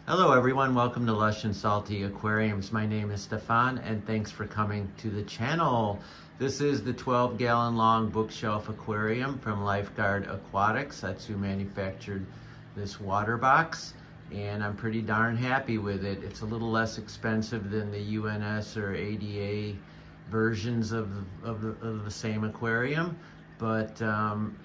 Hello everyone, welcome to Lush and Salty Aquariums. My name is Stefan and thanks for coming to the channel. This is the 12-gallon long bookshelf aquarium from Lifeguard Aquatics. That's who manufactured this water box, and I'm pretty darn happy with it. It's a little less expensive than the UNS or ADA versions of the same aquarium, but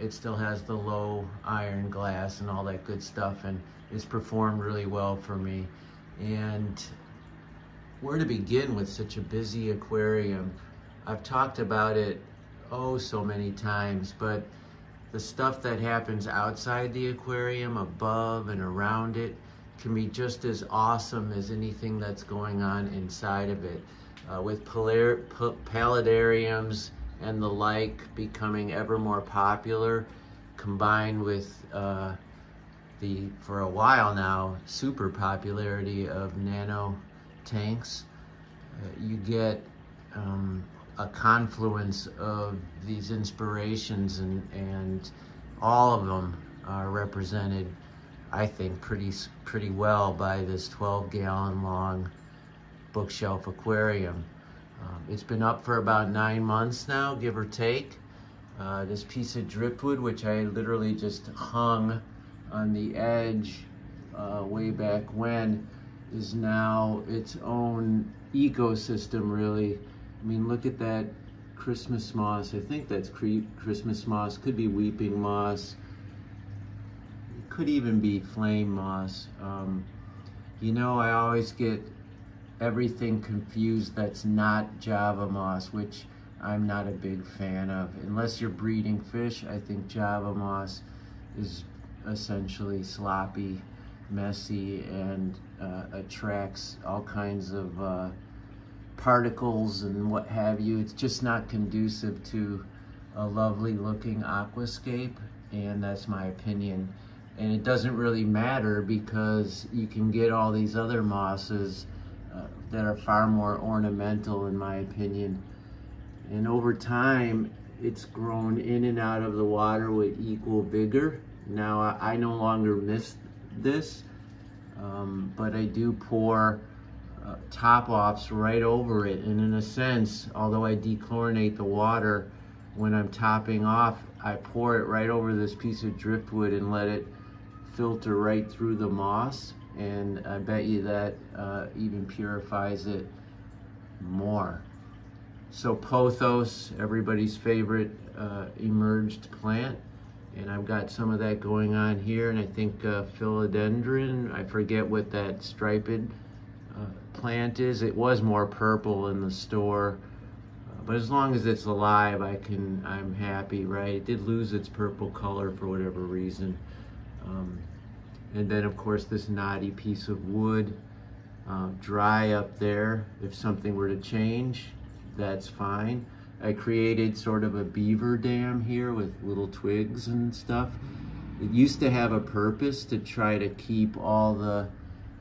it still has the low iron glass and all that good stuff, and it's performed really well for me. And where to begin with such a busy aquarium? I've talked about it so many times, but the stuff that happens outside the aquarium, above and around it, can be just as awesome as anything that's going on inside of it. With paludariums and the like becoming ever more popular, combined with for a while now, super popularity of nano tanks, you get a confluence of these inspirations, and all of them are represented, I think, pretty well by this 12-gallon long bookshelf aquarium. It's been up for about 9 months now, give or take. This piece of driftwood, which I literally just hung on the edge way back when, is now its own ecosystem, really. I mean, look at that Christmas moss. I think that's Christmas moss, could be weeping moss, it could even be flame moss. You know, I always get everything confused that's not Java moss, which I'm not a big fan of. Unless you're breeding fish, I think Java moss is essentially sloppy, messy, and attracts all kinds of particles and what have you. It's just not conducive to a lovely looking aquascape, and that's my opinion. And it doesn't really matter, because you can get all these other mosses that are far more ornamental, in my opinion. And over time, it's grown in and out of the water with equal vigor. Now, I no longer miss this, but I do pour top-offs right over it. And in a sense, although I dechlorinate the water when I'm topping off, I pour it right over this piece of driftwood and let it filter right through the moss. And I bet you that even purifies it more. So pothos, everybody's favorite emerged plant. And I've got some of that going on here, and I think philodendron, I forget what that striped plant is. It was more purple in the store, but as long as it's alive, I'm happy, right? It did lose its purple color for whatever reason. And then of course this knotty piece of wood, dry up there. If something were to change, that's fine. I created sort of a beaver dam here with little twigs and stuff. It used to have a purpose to try to keep all the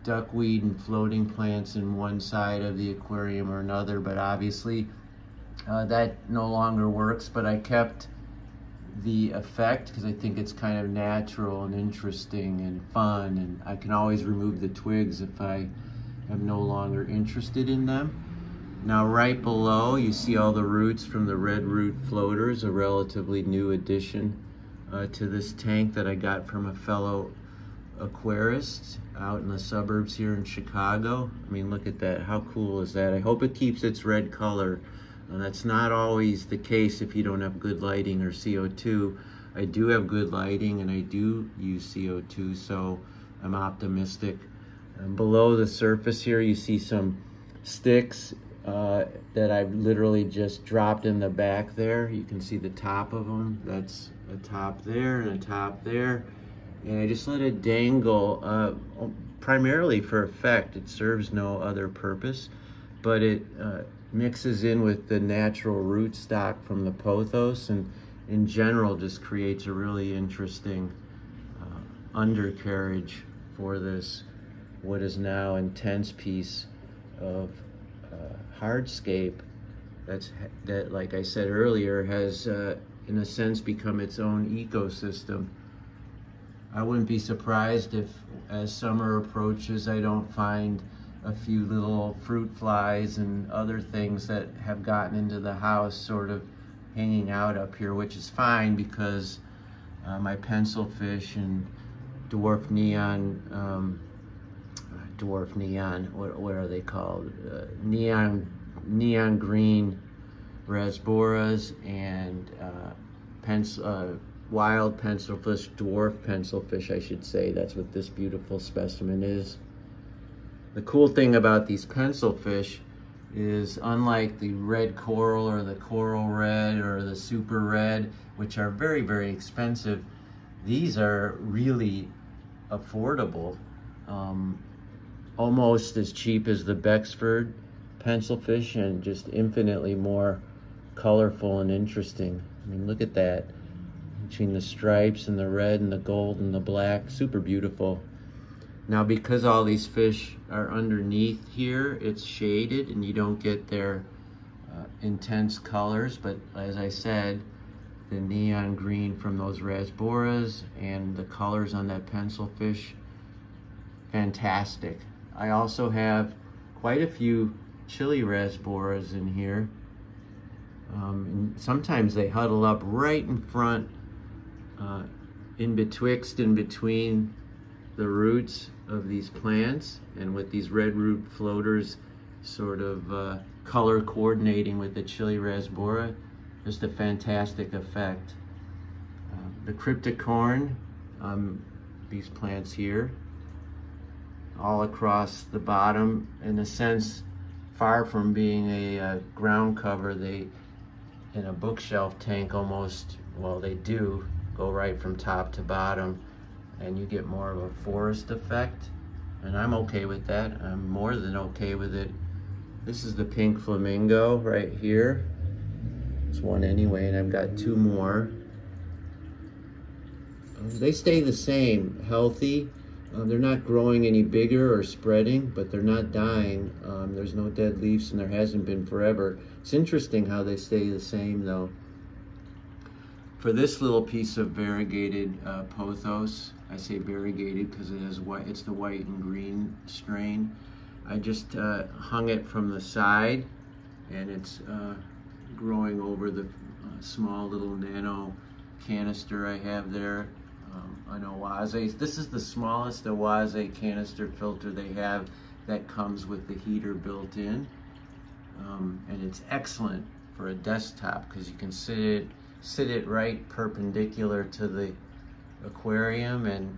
duckweed and floating plants in one side of the aquarium or another, but obviously that no longer works. But I kept the effect because I think it's kind of natural and interesting and fun, and I can always remove the twigs if I am no longer interested in them. Now right below, you see all the roots from the red root floaters, a relatively new addition to this tank that I got from a fellow aquarist out in the suburbs here in Chicago. I mean, look at that, how cool is that? I hope it keeps its red color. That's not always the case if you don't have good lighting or CO2. I do have good lighting and I do use CO2, so I'm optimistic. And below the surface here, you see some sticks that I've literally just dropped in the back there. You can see the top of them. That's a top there and a top there. And I just let it dangle, primarily for effect. It serves no other purpose, but it mixes in with the natural root stock from the pothos, and in general just creates a really interesting undercarriage for this, what is now intense piece of hardscape that, like I said earlier, has in a sense become its own ecosystem. I wouldn't be surprised if, as summer approaches, I don't find a few little fruit flies and other things that have gotten into the house sort of hanging out up here, which is fine because my pencil fish and dwarf neon, what are they called? Neon green rasboras and wild pencilfish, dwarf pencilfish, I should say. That's what this beautiful specimen is. The cool thing about these pencilfish is, unlike the red coral or the coral red or the super red, which are very, very expensive, these are really affordable. Almost as cheap as the Bexford pencilfish, and just infinitely more colorful and interesting. I mean, look at that. Between the stripes and the red and the gold and the black, super beautiful. Now, because all these fish are underneath here, it's shaded and you don't get their intense colors. But as I said, the neon green from those rasboras and the colors on that pencilfish, fantastic. I also have quite a few chili rasboras in here. And sometimes they huddle up right in front, in between the roots of these plants, and with these red root floaters sort of color coordinating with the chili rasbora, just a fantastic effect. The cryptocorn, these plants here, all across the bottom, in a sense, far from being a ground cover, they, in a bookshelf tank almost, well, they do go right from top to bottom, and you get more of a forest effect, and I'm okay with that. I'm more than okay with it. This is the pink flamingo right here. It's one anyway, and I've got two more. They stay the same, healthy. They're not growing any bigger or spreading, but they're not dying. There's no dead leaves, and there hasn't been forever. It's interesting how they stay the same, though. For this little piece of variegated pothos, I say variegated because it has white. It's the white and green strain. I just hung it from the side, and it's growing over the small little nano canister I have there. An Oase. This is the smallest Oase canister filter they have that comes with the heater built in, and it's excellent for a desktop because you can sit it right perpendicular to the aquarium, and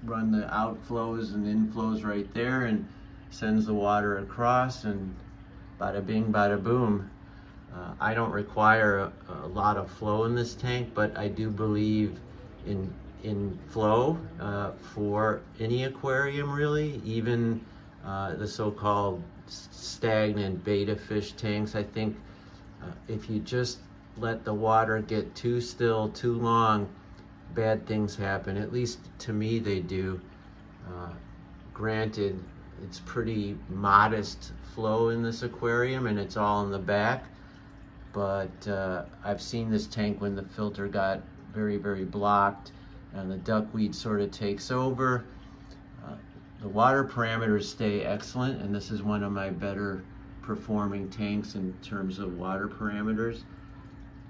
run the outflows and inflows right there, and sends the water across, and bada bing, bada boom. I don't require a lot of flow in this tank, but I do believe in flow for any aquarium, really, even the so-called stagnant betta fish tanks. I think if you just let the water get too still too long, bad things happen. At least to me they do. Granted, it's pretty modest flow in this aquarium, and it's all in the back. But I've seen this tank when the filter got very, very blocked and the duckweed sort of takes over. The water parameters stay excellent, and this is one of my better performing tanks in terms of water parameters.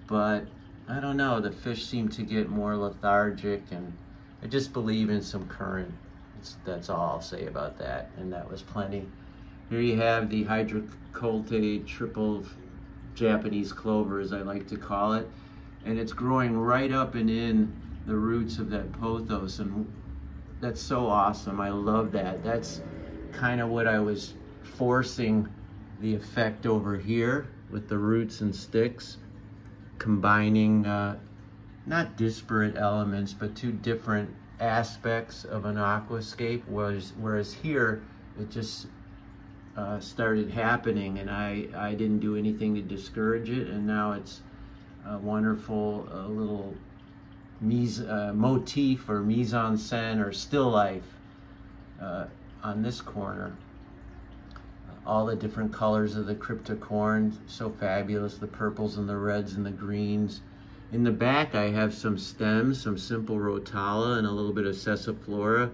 But I don't know, the fish seem to get more lethargic, and I just believe in some current. That's all I'll say about that, and that was plenty. Here you have the hydrocolte triple Japanese clover, as I like to call it, and it's growing right up and in the roots of that pothos, and that's so awesome. I love that. That's kind of what I was forcing the effect over here with the roots and sticks, combining not disparate elements, but two different aspects of an aquascape, whereas here it just started happening, and I didn't do anything to discourage it, and now it's a wonderful little motif or mise-en-scène or still life on this corner. All the different colors of the cryptocorn, so fabulous, the purples and the reds and the greens, In the back, I have some stems, some simple rotala and a little bit of sessiflora.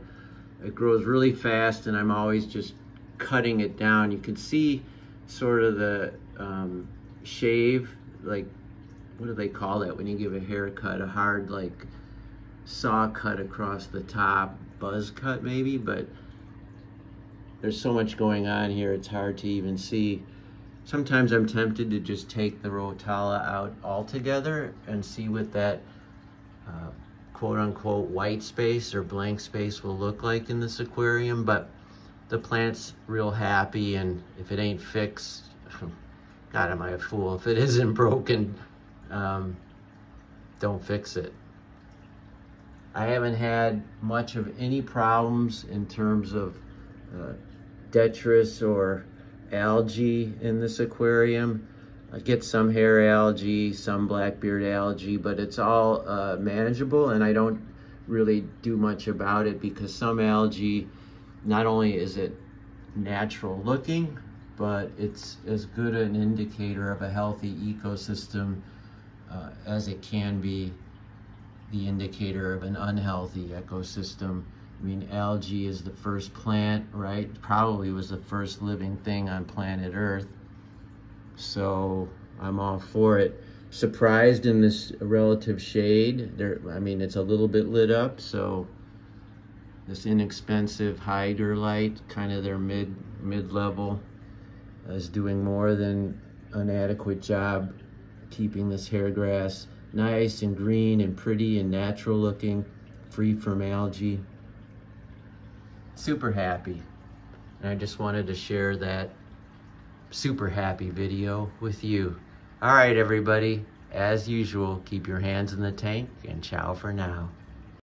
It grows really fast, and I'm always just cutting it down. You can see sort of the shave, like, what do they call that when you give a haircut? A hard, like, saw cut across the top, buzz cut maybe, but there's so much going on here, it's hard to even see. Sometimes I'm tempted to just take the rotala out altogether and see what that quote-unquote white space or blank space will look like in this aquarium, but the plant's real happy, and if it ain't fixed, God, am I a fool? If it isn't broken, don't fix it. I haven't had much of any problems in terms of detritus or algae in this aquarium. I get some hair algae, some blackbeard algae, but it's all manageable, and I don't really do much about it because some algae, not only is it natural looking, but it's as good an indicator of a healthy ecosystem as it can be the indicator of an unhealthy ecosystem. I mean, algae is the first plant, right? Probably was the first living thing on planet Earth. So I'm all for it. Surprised in this relative shade. I mean, it's a little bit lit up, so this inexpensive Hydralite, kind of their mid-level, is doing more than an adequate job keeping this hair grass nice and green and pretty and natural looking, free from algae. Super happy. And I just wanted to share that super happy video with you. All right, everybody, as usual, keep your hands in the tank, and ciao for now.